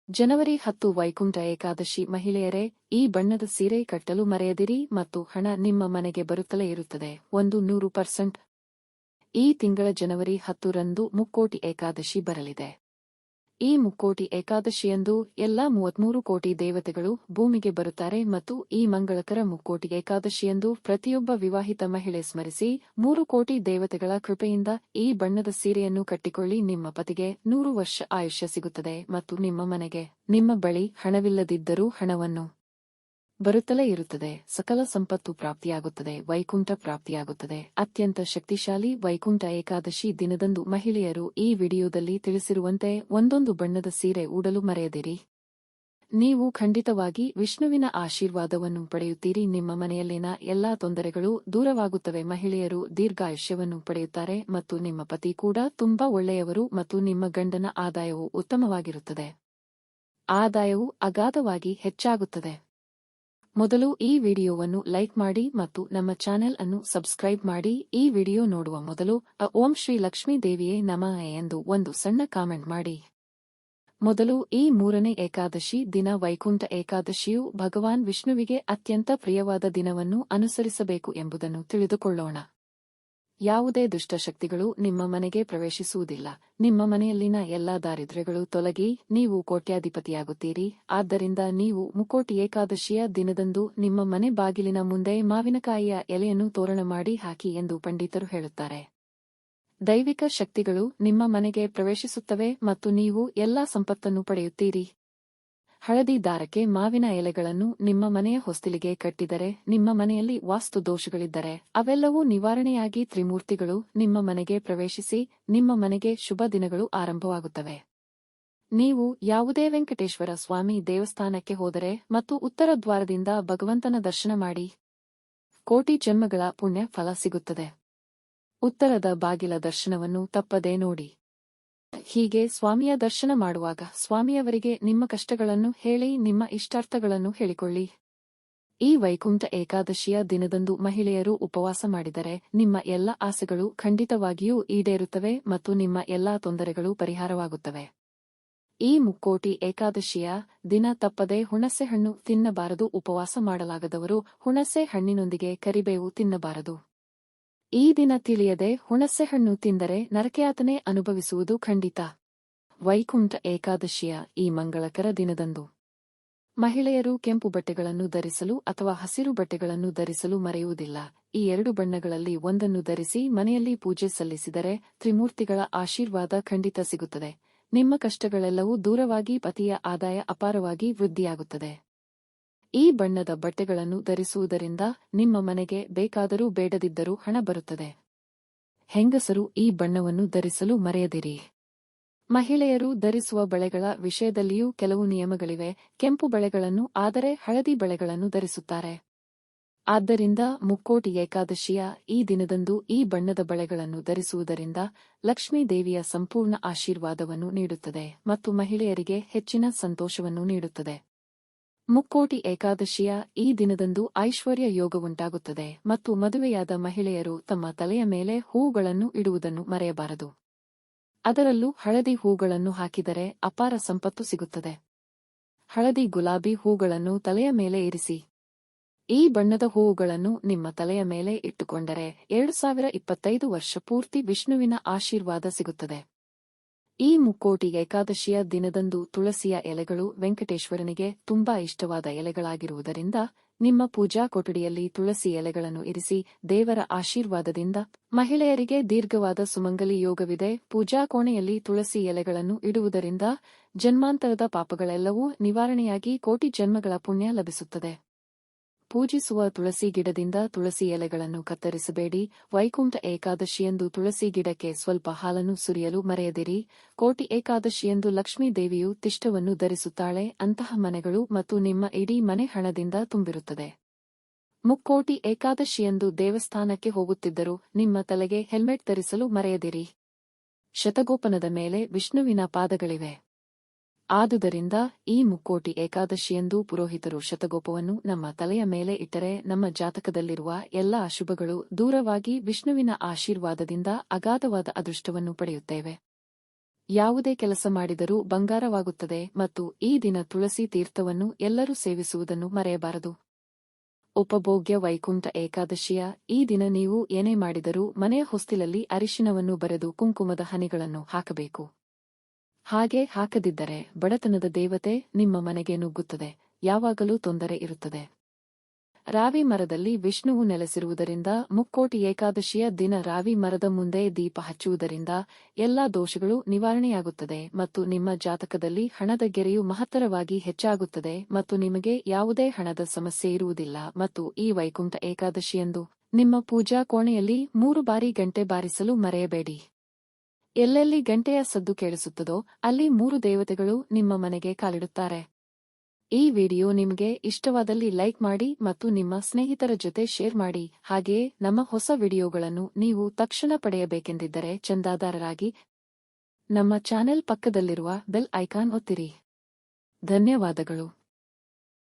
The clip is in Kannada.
ಜನವರಿ 10 ವೈಕುಂಠ ಏಕಾದಶಿ ಮಹಿಳೆಯರೇ, ಈ ಬಣ್ಣದ ಸೀರೆ ಕಟ್ಟಲು ಮರೆಯದಿರಿ ಮತ್ತು ಹಣ ನಿಮ್ಮ ಮನೆಗೆ ಬರುತ್ತಲೇ ಇರುತ್ತದೆ. 100%. ಈ ತಿಂಗಳ ಜನವರಿ 10ರಂದು ಮುಕ್ಕೋಟಿ ಏಕಾದಶಿ ಬರಲಿದೆ. ಈ ಮುಕ್ಕೋಟಿ ಏಕಾದಶಿಯಂದು ಎಲ್ಲಾ 33 ಕೋಟಿ ದೇವತೆಗಳು ಭೂಮಿಗೆ ಬರುತ್ತಾರೆ ಮತ್ತು ಈ ಮಂಗಳಕರ ಮುಕ್ಕೋಟಿ ಏಕಾದಶಿಯಂದು ಪ್ರತಿಯೊಬ್ಬ ವಿವಾಹಿತ ಮಹಿಳೆ ಸ್ಮರಿಸಿ 3 ಕೋಟಿ ದೇವತೆಗಳ ಕೃಪೆಯಿಂದ ಈ ಬಣ್ಣದ ಸೀರೆಯನ್ನು ಕಟ್ಟಿಕೊಳ್ಳಿ. ನಿಮ್ಮ ಪತಿಗೆ 100 ವರ್ಷ ಆಯುಷ್ಯ ಸಿಗುತ್ತದೆ ಮತ್ತು ನಿಮ್ಮ ಮನೆಗೆ ನಿಮ್ಮ ಬಳಿ ಹಣವಿಲ್ಲದಿದ್ದರೂ ಹಣವನ್ನು ಬರುತ್ತಲೇ ಇರುತ್ತದೆ. ಸಕಲ ಸಂಪತ್ತು ಪ್ರಾಪ್ತಿಯಾಗುತ್ತದೆ. ವೈಕುಂಠ ಪ್ರಾಪ್ತಿಯಾಗುತ್ತದೆ. ಅತ್ಯಂತ ಶಕ್ತಿಶಾಲಿ ವೈಕುಂಠ ಏಕಾದಶಿ ದಿನದಂದು ಮಹಿಳೆಯರು ಈ ವಿಡಿಯೋದಲ್ಲಿ ತಿಳಿಸಿರುವಂತೆ ಒಂದೊಂದು ಬಣ್ಣದ ಸೀರೆ ಉಡಲು ಮರೆಯದಿರಿ. ನೀವು ಖಂಡಿತವಾಗಿ ವಿಷ್ಣುವಿನ ಆಶೀರ್ವಾದವನ್ನು ಪಡೆಯುತ್ತೀರಿ. ನಿಮ್ಮ ಮನೆಯಲ್ಲಿನ ಎಲ್ಲಾ ತೊಂದರೆಗಳು ದೂರವಾಗುತ್ತವೆ. ಮಹಿಳೆಯರು ದೀರ್ಘಾಯುಷ್ಯವನ್ನು ಪಡೆಯುತ್ತಾರೆ ಮತ್ತು ನಿಮ್ಮ ಪತಿ ಕೂಡ ತುಂಬಾ ಒಳ್ಳೆಯವರು ಮತ್ತು ನಿಮ್ಮ ಗಂಡನ ಆದಾಯವು ಉತ್ತಮವಾಗಿರುತ್ತದೆ. ಆದಾಯವು ಅಗಾಧವಾಗಿ ಹೆಚ್ಚಾಗುತ್ತದೆ. ಮೊದಲು ಈ ವಿಡಿಯೋವನ್ನು ಲೈಕ್ ಮಾಡಿ ಮತ್ತು ನಮ್ಮ ಚಾನೆಲ್ ಅನ್ನು ಸಬ್ಸ್ಕ್ರೈಬ್ ಮಾಡಿ. ಈ ವಿಡಿಯೋ ನೋಡುವ ಮೊದಲು ಓಂ ಶ್ರೀ ಲಕ್ಷ್ಮೀ ದೇವಿಯೇ ನಮಃ ಎಂದು ಒಂದು ಸಣ್ಣ ಕಾಮೆಂಟ್ ಮಾಡಿ. ಮೊದಲು ಈ 3ನೇ ಏಕಾದಶಿ ದಿನ ವೈಕುಂಠ ಏಕಾದಶಿಯು ಭಗವಾನ್ ವಿಷ್ಣುವಿಗೆ ಅತ್ಯಂತ ಪ್ರಿಯವಾದ ದಿನವನ್ನು ಅನುಸರಿಸಬೇಕು ಎಂಬುದನ್ನು ತಿಳಿದುಕೊಳ್ಳೋಣ. ಯಾವುದೇ ದುಷ್ಟಶಕ್ತಿಗಳು ನಿಮ್ಮ ಮನೆಗೆ ಪ್ರವೇಶಿಸುವುದಿಲ್ಲ. ನಿಮ್ಮ ಮನೆಯಲ್ಲಿನ ಎಲ್ಲಾ ದಾರಿದ್ರ್ಯಗಳು ತೊಲಗಿ ನೀವು ಕೋಟ್ಯಾಧಿಪತಿಯಾಗುತ್ತೀರಿ. ಆದ್ದರಿಂದ ನೀವು ಮುಕ್ಕೋಟಿ ಏಕಾದಶಿಯ ದಿನದಂದು ನಿಮ್ಮ ಮನೆ ಬಾಗಿಲಿನ ಮುಂದೆ ಮಾವಿನಕಾಯಿಯ ಎಲೆಯನ್ನು ತೋರಣ ಮಾಡಿ ಹಾಕಿ ಎಂದು ಪಂಡಿತರು ಹೇಳುತ್ತಾರೆ. ದೈವಿಕ ಶಕ್ತಿಗಳು ನಿಮ್ಮ ಮನೆಗೆ ಪ್ರವೇಶಿಸುತ್ತವೆ ಮತ್ತು ನೀವು ಎಲ್ಲಾ ಸಂಪತ್ತನ್ನು ಪಡೆಯುತ್ತೀರಿ. ಹಳದಿ ದಾರಕ್ಕೆ ಮಾವಿನ ಎಲೆಗಳನ್ನು ನಿಮ್ಮ ಮನೆಯ ಹೊಸ್ತಿಲಿಗೆ ಕಟ್ಟಿದರೆ, ನಿಮ್ಮ ಮನೆಯಲ್ಲಿ ವಾಸ್ತು ದೋಷಗಳಿದ್ದರೆ ಅವೆಲ್ಲವೂ ನಿವಾರಣೆಯಾಗಿ ತ್ರಿಮೂರ್ತಿಗಳು ನಿಮ್ಮ ಮನೆಗೆ ಪ್ರವೇಶಿಸಿ ನಿಮ್ಮ ಮನೆಗೆ ಶುಭ ದಿನಗಳು ಆರಂಭವಾಗುತ್ತವೆ. ನೀವು ಯಾವುದೇ ವೆಂಕಟೇಶ್ವರ ಸ್ವಾಮಿ ದೇವಸ್ಥಾನಕ್ಕೆ ಹೋದರೆ ಮತ್ತು ಉತ್ತರ ದ್ವಾರದಿಂದ ಭಗವಂತನ ದರ್ಶನ ಮಾಡಿ. ಕೋಟಿ ಜನ್ಮಗಳ ಪುಣ್ಯ ಫಲ ಸಿಗುತ್ತದೆ. ಉತ್ತರದ ಬಾಗಿಲ ದರ್ಶನವನ್ನು ತಪ್ಪದೇ ನೋಡಿ. ಹೀಗೆ ಸ್ವಾಮಿಯ ದರ್ಶನ ಮಾಡುವಾಗ ಸ್ವಾಮಿಯವರಿಗೆ ನಿಮ್ಮ ಕಷ್ಟಗಳನ್ನು ಹೇಳಿ ನಿಮ್ಮ ಇಷ್ಟಾರ್ಥಗಳನ್ನು ಹೇಳಿಕೊಳ್ಳಿ. ಈ ವೈಕುಂಠ ಏಕಾದಶಿಯ ದಿನದಂದು ಮಹಿಳೆಯರು ಉಪವಾಸ ಮಾಡಿದರೆ ನಿಮ್ಮ ಎಲ್ಲ ಆಸೆಗಳು ಖಂಡಿತವಾಗಿಯೂ ಈಡೇರುತ್ತವೆ ಮತ್ತು ನಿಮ್ಮ ಎಲ್ಲಾ ತೊಂದರೆಗಳು ಪರಿಹಾರವಾಗುತ್ತವೆ. ಈ ಮುಕ್ಕೋಟಿ ಏಕಾದಶಿಯ ದಿನ ತಪ್ಪದೆ ಹುಣಸೆ ಹಣ್ಣು ತಿನ್ನಬಾರದು. ಉಪವಾಸ ಮಾಡಲಾಗದವರು ಹುಣಸೆ ಹಣ್ಣಿನೊಂದಿಗೆ ಕರಿಬೇವು ತಿನ್ನಬಾರದು. ಈ ದಿನ ತಿಳಿಯದೆ ಹುಣಸೆ ಹಣ್ಣು ತಿಂದರೆ ನರಕಯಾತನೆ ಅನುಭವಿಸುವುದು ಖಂಡಿತ. ವೈಕುಂಠ ಏಕಾದಶಿಯ ಈ ಮಂಗಳಕರ ದಿನದಂದು ಮಹಿಳೆಯರು ಕೆಂಪು ಬಟ್ಟೆಗಳನ್ನು ಧರಿಸಲು ಅಥವಾ ಹಸಿರು ಬಟ್ಟೆಗಳನ್ನು ಧರಿಸಲು ಮರೆಯುವುದಿಲ್ಲ. ಈ 2 ಬಣ್ಣಗಳಲ್ಲಿ ಒಂದನ್ನು ಧರಿಸಿ ಮನೆಯಲ್ಲಿ ಪೂಜೆ ಸಲ್ಲಿಸಿದರೆ ತ್ರಿಮೂರ್ತಿಗಳ ಆಶೀರ್ವಾದ ಖಂಡಿತ ಸಿಗುತ್ತದೆ. ನಿಮ್ಮ ಕಷ್ಟಗಳೆಲ್ಲವೂ ದೂರವಾಗಿ ಪತಿಯ ಆದಾಯ ಅಪಾರವಾಗಿ ವೃದ್ಧಿಯಾಗುತ್ತದೆ. ಈ ಬಣ್ಣದ ಬಟ್ಟೆಗಳನ್ನು ಧರಿಸುವುದರಿಂದ ನಿಮ್ಮ ಮನೆಗೆ ಬೇಕಾದರೂ ಬೇಡದಿದ್ದರೂ ಹಣ ಬರುತ್ತದೆ. ಹೆಂಗಸರು ಈ ಬಣ್ಣವನ್ನು ಧರಿಸಲು ಮರೆಯದಿರಿ. ಮಹಿಳೆಯರು ಧರಿಸುವ ಬಳೆಗಳ ವಿಷಯದಲ್ಲಿಯೂ ಕೆಲವು ನಿಯಮಗಳಿವೆ. ಕೆಂಪು ಬಳೆಗಳನ್ನು ಆದರೆ ಹಳದಿ ಬಳೆಗಳನ್ನು ಧರಿಸುತ್ತಾರೆ. ಆದ್ದರಿಂದ ಮುಕ್ಕೋಟಿ ಏಕಾದಶಿಯ ಈ ದಿನದಂದು ಈ ಬಣ್ಣದ ಬಳೆಗಳನ್ನು ಧರಿಸುವುದರಿಂದ ಲಕ್ಷ್ಮೀ ದೇವಿಯ ಸಂಪೂರ್ಣ ಆಶೀರ್ವಾದವನ್ನು ನೀಡುತ್ತದೆ ಮತ್ತು ಮಹಿಳೆಯರಿಗೆ ಹೆಚ್ಚಿನ ಸಂತೋಷವನ್ನು ನೀಡುತ್ತದೆ. ಮುಕ್ಕೋಟಿ ಏಕಾದಶಿಯ ಈ ದಿನದಂದು ಐಶ್ವರ್ಯ ಯೋಗವುಂಟಾಗುತ್ತದೆ ಮತ್ತು ಮದುವೆಯಾದ ಮಹಿಳೆಯರು ತಮ್ಮ ತಲೆಯ ಮೇಲೆ ಹೂವುಗಳನ್ನು ಇಡುವುದನ್ನು ಮರೆಯಬಾರದು. ಅದರಲ್ಲೂ ಹಳದಿ ಹೂಗಳನ್ನು ಹಾಕಿದರೆ ಅಪಾರ ಸಂಪತ್ತು ಸಿಗುತ್ತದೆ. ಹಳದಿ ಗುಲಾಬಿ ಹೂಗಳನ್ನು ತಲೆಯ ಮೇಲೆ ಇರಿಸಿ. ಈ ಬಣ್ಣದ ಹೂವುಗಳನ್ನು ನಿಮ್ಮ ತಲೆಯ ಮೇಲೆ ಇಟ್ಟುಕೊಂಡರೆ 2025 ವರ್ಷ ಪೂರ್ತಿ ವಿಷ್ಣುವಿನ ಆಶೀರ್ವಾದ ಸಿಗುತ್ತದೆ. ಈ ಮುಕ್ಕೋಟಿ ಏಕಾದಶಿಯ ದಿನದಂದು ತುಳಸಿಯ ಎಲೆಗಳು ವೆಂಕಟೇಶ್ವರನಿಗೆ ತುಂಬಾ ಇಷ್ಟವಾದ ಎಲೆಗಳಾಗಿರುವುದರಿಂದ ನಿಮ್ಮ ಪೂಜಾ ಕೊಠಡಿಯಲ್ಲಿ ತುಳಸಿ ಎಲೆಗಳನ್ನು ಇರಿಸಿ. ದೇವರ ಆಶೀರ್ವಾದದಿಂದ ಮಹಿಳೆಯರಿಗೆ ದೀರ್ಘವಾದ ಸುಮಂಗಲಿ ಯೋಗವಿದೆ. ಪೂಜಾ ಕೋಣೆಯಲ್ಲಿ ತುಳಸಿ ಎಲೆಗಳನ್ನು ಇಡುವುದರಿಂದ ಜನ್ಮಾಂತರದ ಪಾಪಗಳೆಲ್ಲವೂ ನಿವಾರಣೆಯಾಗಿ ಕೋಟಿ ಜನ್ಮಗಳ ಪುಣ್ಯ ಲಭಿಸುತ್ತದೆ. ಪೂಜಿಸುವ ತುಳಸಿ ಗಿಡದಿಂದ ತುಳಸಿ ಎಲೆಗಳನ್ನು ಕತ್ತರಿಸಬೇಡಿ. ವೈಕುಂಠ ಏಕಾದಶಿಯಂದು ತುಳಸಿ ಗಿಡಕ್ಕೆ ಸ್ವಲ್ಪ ಹಾಲನ್ನು ಸುರಿಯಲು ಮರೆಯದಿರಿ. ಕೋಟಿ ಏಕಾದಶಿಯಂದು ಲಕ್ಷ್ಮೀ ದೇವಿಯು ತಿಷ್ಟವನ್ನು ಧರಿಸುತ್ತಾಳೆ. ಅಂತಹ ಮನೆಗಳು ಮತ್ತು ನಿಮ್ಮ ಇಡೀ ಮನೆ ಹಣದಿಂದ ತುಂಬಿರುತ್ತದೆ. ಮುಕ್ಕೋಟಿ ಏಕಾದಶಿಯಂದು ದೇವಸ್ಥಾನಕ್ಕೆ ಹೋಗುತ್ತಿದ್ದರೂ ನಿಮ್ಮ ತಲೆಗೆ ಹೆಲ್ಮೆಟ್ ಧರಿಸಲು ಮರೆಯದಿರಿ. ಶತಗೋಪನದ ಮೇಲೆ ವಿಷ್ಣುವಿನ ಪಾದಗಳಿವೆ. ಆದುದರಿಂದ ಈ ಮುಕ್ಕೋಟಿ ಏಕಾದಶಿಯಂದು ಪುರೋಹಿತರು ಶತಗೋಪವನ್ನು ನಮ್ಮ ತಲೆಯ ಮೇಲೆ ಇಟ್ಟರೆ ನಮ್ಮ ಜಾತಕದಲ್ಲಿರುವ ಎಲ್ಲ ಅಶುಭಗಳು ದೂರವಾಗಿ ವಿಷ್ಣುವಿನ ಆಶೀರ್ವಾದದಿಂದ ಅಗಾಧವಾದ ಅದೃಷ್ಟವನ್ನು ಪಡೆಯುತ್ತೇವೆ. ಯಾವುದೇ ಕೆಲಸ ಮಾಡಿದರೂ ಬಂಗಾರವಾಗುತ್ತದೆ ಮತ್ತು ಈ ದಿನ ತುಳಸಿ ತೀರ್ಥವನ್ನು ಎಲ್ಲರೂ ಸೇವಿಸುವುದನ್ನು ಮರೆಯಬಾರದು. ಉಪಭೋಗ್ಯ ವೈಕುಂಠ ಏಕಾದಶಿಯ ಈ ದಿನ ನೀವು ಏನೇ ಮಾಡಿದರೂ ಮನೆಯ ಹೊಸ್ತಿಲಲ್ಲಿ ಅರಿಶಿನವನ್ನು ಬರೆದು ಕುಂಕುಮದ ಹನಿಗಳನ್ನು ಹಾಕಬೇಕು. ಹಾಗೆ ಹಾಕದಿದ್ದರೆ ಬಡತನದ ದೇವತೆ ನಿಮ್ಮ ಮನೆಗೆ ನುಗ್ಗುತ್ತದೆ, ಯಾವಾಗಲೂ ತೊಂದರೆ ಇರುತ್ತದೆ. ರಾವಿ ಮರದಲ್ಲಿ ವಿಷ್ಣುವು ನೆಲೆಸಿರುವುದರಿಂದ ಮುಕ್ಕೋಟಿ ಏಕಾದಶಿಯ ದಿನ ರಾವಿ ಮರದ ಮುಂದೆ ದೀಪ ಹಚ್ಚುವುದರಿಂದ ಎಲ್ಲಾ ದೋಷಗಳು ನಿವಾರಣೆಯಾಗುತ್ತದೆ ಮತ್ತು ನಿಮ್ಮ ಜಾತಕದಲ್ಲಿ ಹಣದ ಗೆರೆಯು ಮಹತ್ತರವಾಗಿ ಹೆಚ್ಚಾಗುತ್ತದೆ ಮತ್ತು ನಿಮಗೆ ಯಾವುದೇ ಹಣದ ಸಮಸ್ಯೆ ಇರುವುದಿಲ್ಲ. ಮತ್ತು ಈ ವೈಕುಂಠ ಏಕಾದಶಿಯಂದು ನಿಮ್ಮ ಪೂಜಾ ಕೋಣೆಯಲ್ಲಿ 3 ಬಾರಿ ಗಂಟೆ ಬಾರಿಸಲು ಮರೆಯಬೇಡಿ. ಎಲ್ಲೆಲ್ಲಿ ಗಂಟೆಯ ಸದ್ದು ಕೇಳಿಸುತ್ತದೋ ಅಲ್ಲಿ 3 ದೇವತೆಗಳು ನಿಮ್ಮ ಮನೆಗೆ ಕಾಲಿಡುತ್ತಾರೆ. ಈ ವಿಡಿಯೋ ನಿಮಗೆ ಇಷ್ಟವಾದಲ್ಲಿ ಲೈಕ್ ಮಾಡಿ ಮತ್ತು ನಿಮ್ಮ ಸ್ನೇಹಿತರ ಜೊತೆ ಶೇರ್ ಮಾಡಿ. ಹಾಗೆಯೇ ನಮ್ಮ ಹೊಸ ವಿಡಿಯೋಗಳನ್ನು ನೀವು ತಕ್ಷಣ ಪಡೆಯಬೇಕೆಂದಿದ್ದರೆ ಚಂದಾದಾರರಾಗಿ ನಮ್ಮ ಚಾನೆಲ್ ಪಕ್ಕದಲ್ಲಿರುವ ಬೆಲ್ ಐಕಾನ್ ಒತ್ತಿರಿ. ಧನ್ಯವಾದಗಳು.